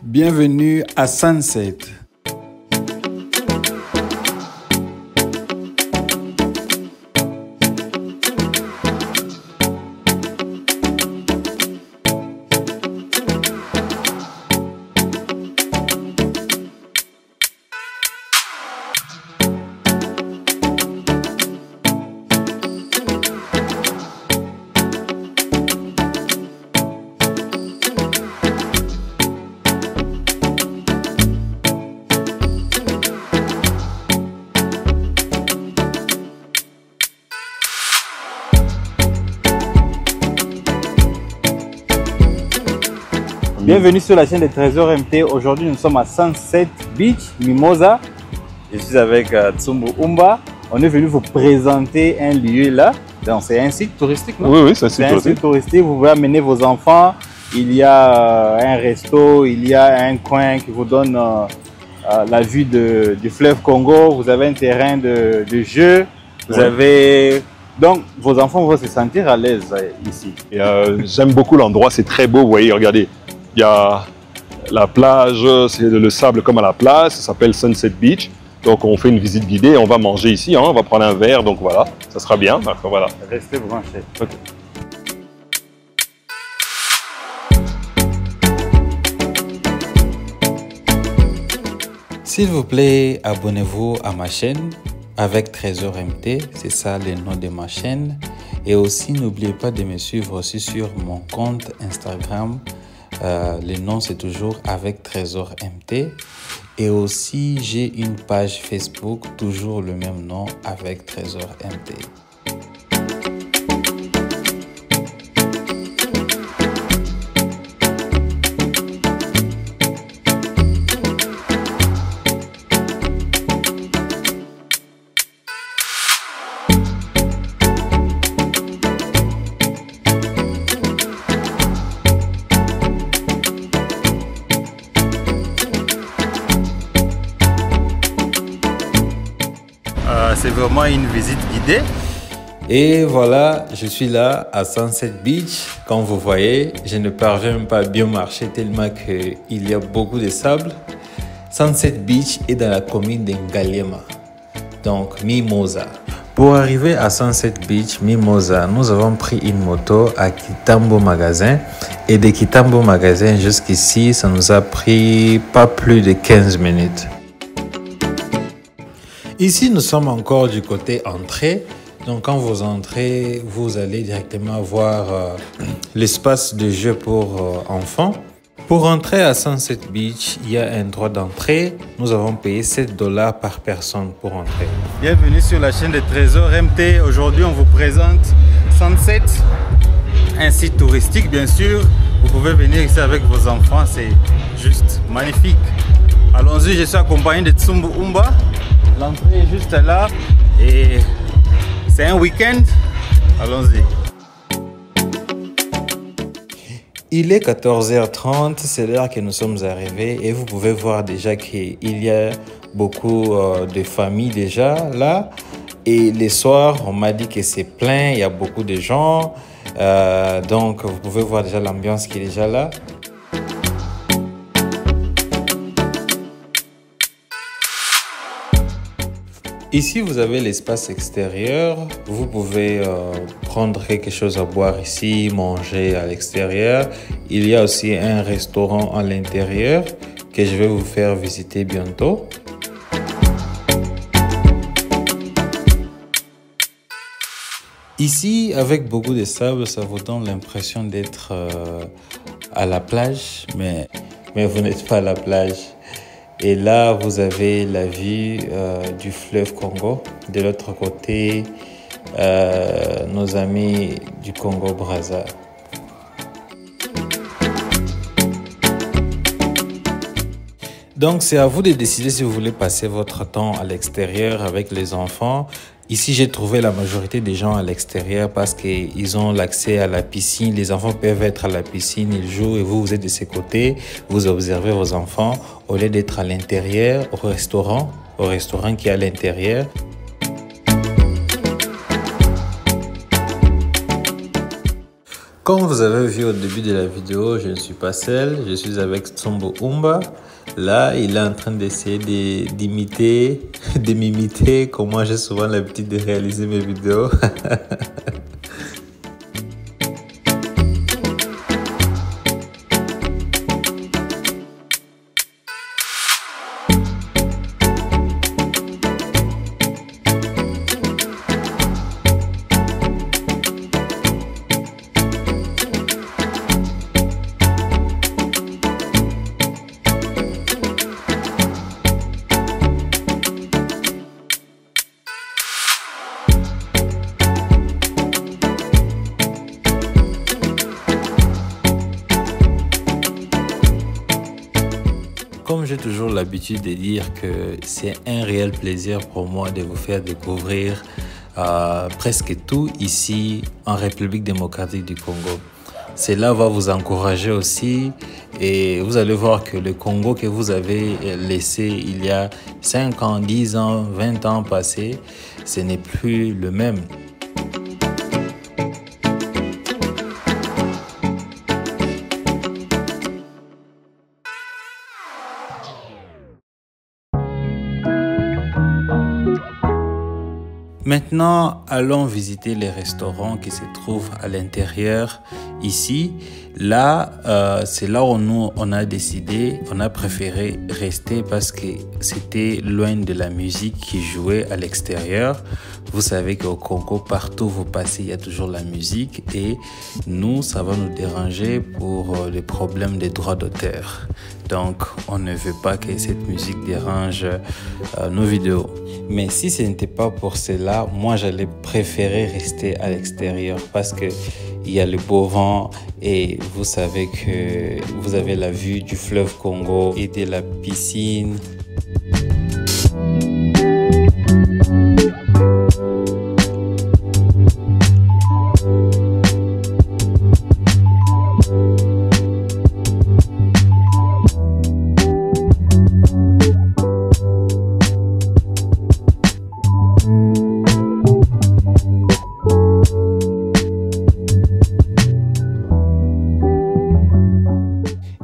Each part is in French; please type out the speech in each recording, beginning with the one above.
Bienvenue à Sunset. Bienvenue sur la chaîne de Trésor MT. Aujourd'hui, nous sommes à Sunset Beach, Mimosa. Je suis avec Tsumbu Umba. On est venu vous présenter un lieu là. C'est un site touristique, non? Oui, c'est un site touristique. Vous pouvez amener vos enfants. Il y a un resto, il y a un coin qui vous donne la vue du fleuve Congo. Vous avez un terrain de jeu. Vous avez... Donc, vos enfants vont se sentir à l'aise ici. J'aime beaucoup l'endroit, c'est très beau. Vous voyez, regardez. Il y a la plage, c'est le sable comme à la plage, ça s'appelle Sunset Beach. Donc on fait une visite guidée, on va manger ici, on va prendre un verre, donc voilà, ça sera bien. Donc, voilà. Restez branchés. Okay. S'il vous plaît, abonnez-vous à ma chaîne avec Trésor MT, c'est ça le nom de ma chaîne. Et aussi, n'oubliez pas de me suivre aussi sur mon compte Instagram. Le nom c'est toujours avec Trésor MT. Et aussi j'ai une page Facebook, toujours le même nom avec Trésor MT. C'est vraiment une visite guidée. Et voilà, je suis là à Sunset Beach. Comme vous voyez, je ne parviens même pas à bien marcher tellement qu'il y a beaucoup de sable. Sunset Beach est dans la commune de Ngaliema, donc Mimosa. Pour arriver à Sunset Beach, Mimosa, nous avons pris une moto à Kitambo Magasin. Et de Kitambo Magasin jusqu'ici, ça nous a pris pas plus de 15 minutes. Ici, nous sommes encore du côté entrée. Donc, quand vous entrez, vous allez directement voir l'espace de jeu pour enfants. Pour entrer à Sunset Beach, il y a un droit d'entrée. Nous avons payé $7 par personne pour entrer. Bienvenue sur la chaîne de Trésor MT. Aujourd'hui, on vous présente Sunset, un site touristique, bien sûr. Vous pouvez venir ici avec vos enfants, c'est juste magnifique. Allons-y, je suis accompagné de Tsumbu Umba. L'entrée est juste là et c'est un week-end. Allons-y. Il est 14h30, c'est l'heure que nous sommes arrivés et vous pouvez voir déjà qu'il y a beaucoup de familles déjà là. Et les soirs, on m'a dit que c'est plein, il y a beaucoup de gens. Donc vous pouvez voir déjà l'ambiance qui est déjà là. Ici, vous avez l'espace extérieur. Vous pouvez prendre quelque chose à boire ici, manger à l'extérieur. Il y a aussi un restaurant à l'intérieur que je vais vous faire visiter bientôt. Ici, avec beaucoup de sable, ça vous donne l'impression d'être à la plage, mais vous n'êtes pas à la plage. Et là, vous avez la vue du fleuve Congo. De l'autre côté, nos amis du Congo-Brazza. Donc, c'est à vous de décider si vous voulez passer votre temps à l'extérieur avec les enfants. Ici, j'ai trouvé la majorité des gens à l'extérieur parce qu'ils ont l'accès à la piscine. Les enfants peuvent être à la piscine, ils jouent et vous êtes de ces côtés. Vous observez vos enfants au lieu d'être à l'intérieur, au restaurant qui est à l'intérieur. Comme vous avez vu au début de la vidéo, je ne suis pas seul, je suis avec Tsombo Umba. Là, il est en train d'essayer d'imiter, de m'imiter comme moi j'ai souvent l'habitude de réaliser mes vidéos. Comme j'ai toujours l'habitude de dire que c'est un réel plaisir pour moi de vous faire découvrir presque tout ici en République démocratique du Congo. Cela va vous encourager aussi et vous allez voir que le Congo que vous avez laissé il y a 5 ans, 10 ans, 20 ans passés, ce n'est plus le même. Maintenant, allons visiter les restaurants qui se trouvent à l'intérieur ici. Là, c'est là où nous, on a décidé, on a préféré rester parce que c'était loin de la musique qui jouait à l'extérieur. Vous savez qu'au Congo, partout où vous passez, il y a toujours la musique et nous, ça va nous déranger pour les problèmes des droits d'auteur. Donc, on ne veut pas que cette musique dérange nos vidéos. Mais si ce n'était pas pour cela, moi, j'allais préférer rester à l'extérieur parce que il y a le beau vent et vous savez que vous avez la vue du fleuve Congo et de la piscine.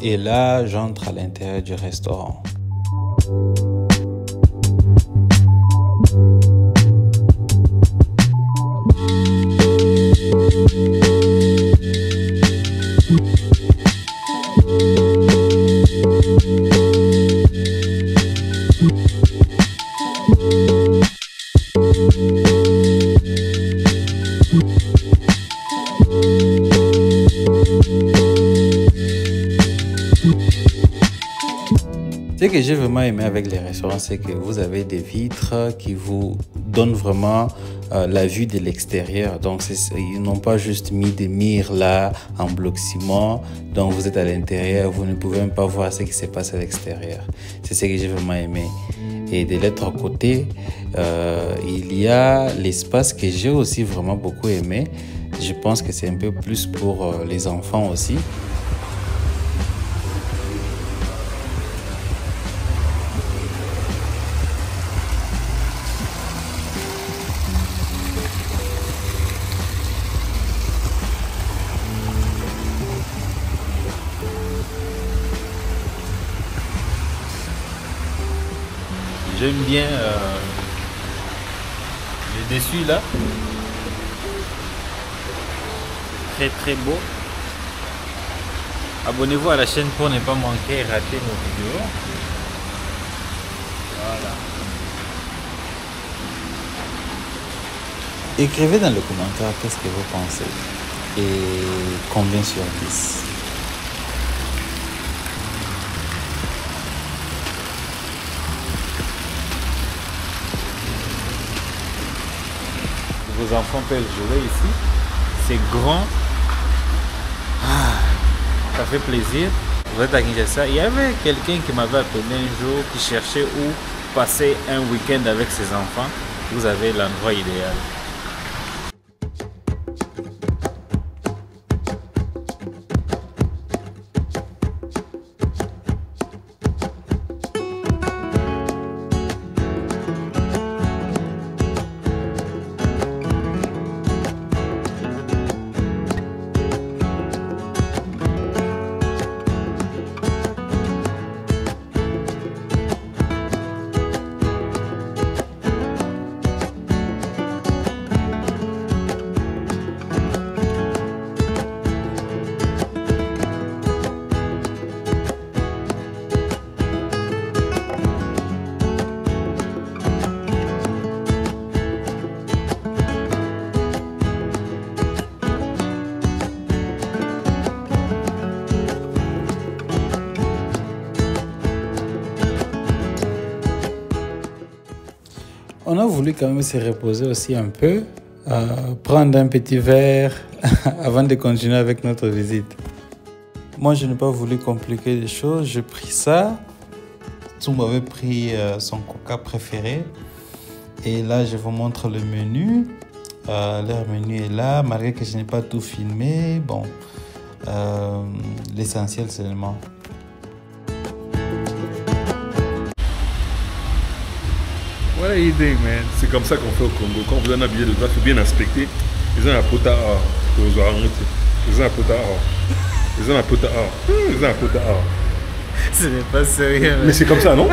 Et là, j'entre à l'intérieur du restaurant. Ce que j'ai vraiment aimé avec les restaurants, c'est que vous avez des vitres qui vous donnent vraiment la vue de l'extérieur. Donc, ils n'ont pas juste mis des murs là en bloc ciment. Donc, vous êtes à l'intérieur, vous ne pouvez même pas voir ce qui se passe à l'extérieur. C'est ce que j'ai vraiment aimé. Et de l'autre côté, il y a l'espace que j'ai aussi vraiment beaucoup aimé. Je pense que c'est un peu plus pour les enfants aussi. J'aime bien le dessus là. Très très beau. Abonnez-vous à la chaîne pour ne pas manquer et rater nos vidéos. Voilà. Écrivez dans les commentaires qu'est-ce que vous pensez et combien sur 10. Vos enfants peuvent jouer ici. C'est grand. Ça fait plaisir. Vous êtes à Kinshasa. Il y avait quelqu'un qui m'avait appelé un jour qui cherchait où passer un week-end avec ses enfants. Vous avez l'endroit idéal. on a voulu quand même se reposer aussi un peu, prendre un petit verre avant de continuer avec notre visite. Moi, je n'ai pas voulu compliquer les choses, j'ai pris ça. Tsumbo avait pris son coca préféré. Et là, je vous montre le menu. Leur menu est là, malgré que je n'ai pas tout filmé. Bon, l'essentiel seulement. What are you doing, man? C'est comme ça qu'on fait au Congo. Quand vous avez un billet de droite, il faut bien inspecter. Ils ont un pota A. Ils ont un pota A. Ils ont un pota A. Ils ont un pota A. Ce n'est pas sérieux. Mais c'est comme ça, non?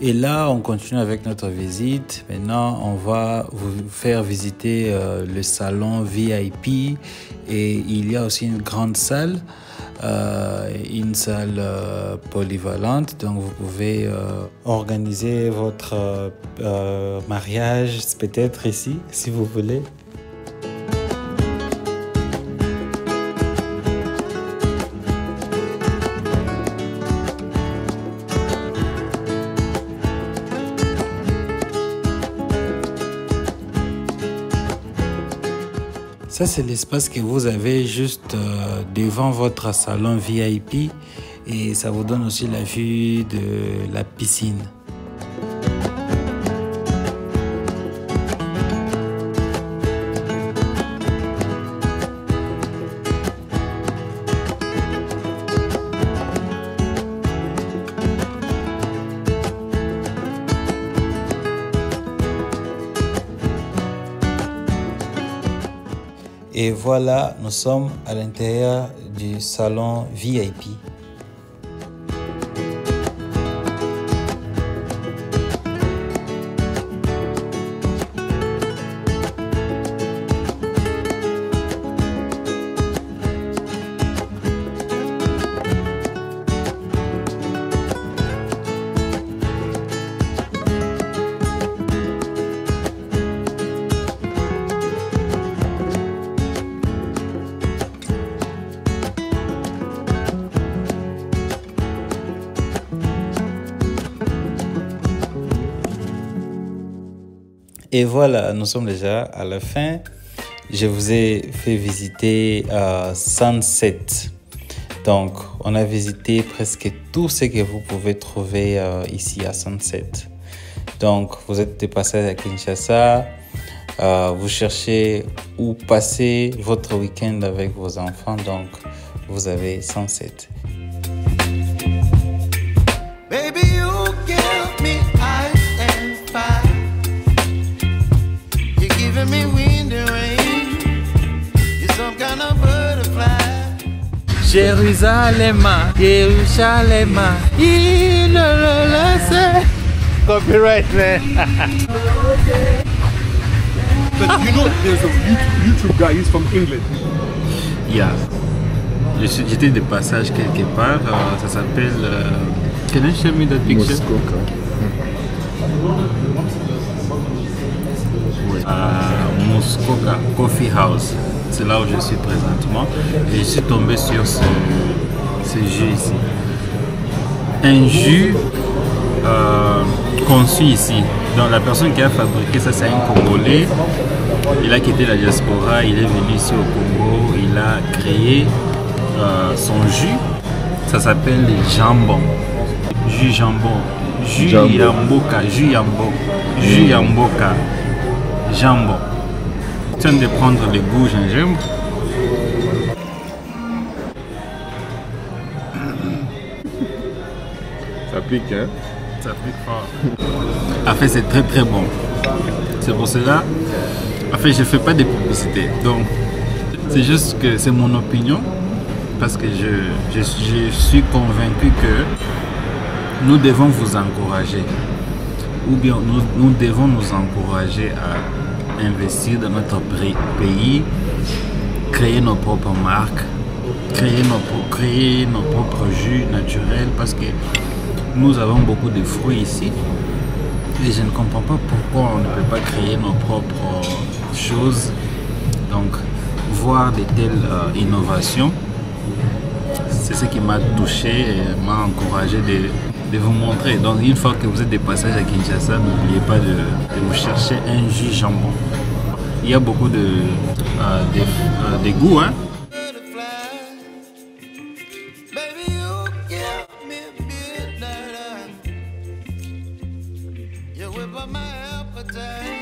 Et là, on continue avec notre visite. Maintenant, on va vous faire visiter le salon VIP. Et il y a aussi une grande salle, une salle polyvalente. Donc, vous pouvez organiser votre mariage peut-être ici, si vous voulez. Ça, c'est l'espace que vous avez juste devant votre salon VIP et ça vous donne aussi la vue de la piscine. Et voilà, nous sommes à l'intérieur du salon VIP. Et voilà, nous sommes déjà à la fin. Je vous ai fait visiter Sunset. Donc, on a visité presque tout ce que vous pouvez trouver ici à Sunset. Donc, vous êtes de passage à Kinshasa. Vous cherchez où passer votre week-end avec vos enfants. Donc, vous avez Sunset. Jérusalem, Jérusalem, il le sait. Copyright, man. But you know, there's a YouTube guy, he's from England. Yeah. J'étais de passage quelque part. Ça s'appelle. Can you show me that picture? Muskoka. Muskoka Coffee House. C'est là où je suis présentement. Et je suis tombé sur ce jus ici. Un jus conçu ici. Donc la personne qui a fabriqué ça, c'est un Congolais. Il a quitté la diaspora, il est venu ici au Congo. Il a créé son jus. Ça s'appelle jambon. Jus jambon. Jus yamboka. Jus yamboka. Jus yamboka. Jambon. Je viens de prendre le goût gingembre. Ça pique, hein? Ça pique fort. En fait, c'est très très bon. C'est pour cela. En fait, je ne fais pas de publicité. Donc, c'est juste que c'est mon opinion. Parce que je suis convaincu que nous devons vous encourager, ou bien nous devons nous encourager à investir dans notre pays, créer nos propres marques, créer nos propres jus naturels, parce que nous avons beaucoup de fruits ici et je ne comprends pas pourquoi on ne peut pas créer nos propres choses. Donc voir de telles innovations, c'est ce qui m'a touché et m'a encouragé de vous montrer. Donc une fois que vous êtes de passage à Kinshasa, n'oubliez pas de vous chercher un jus jambon. Il y a beaucoup de goûts, hein. You whip up my appetite.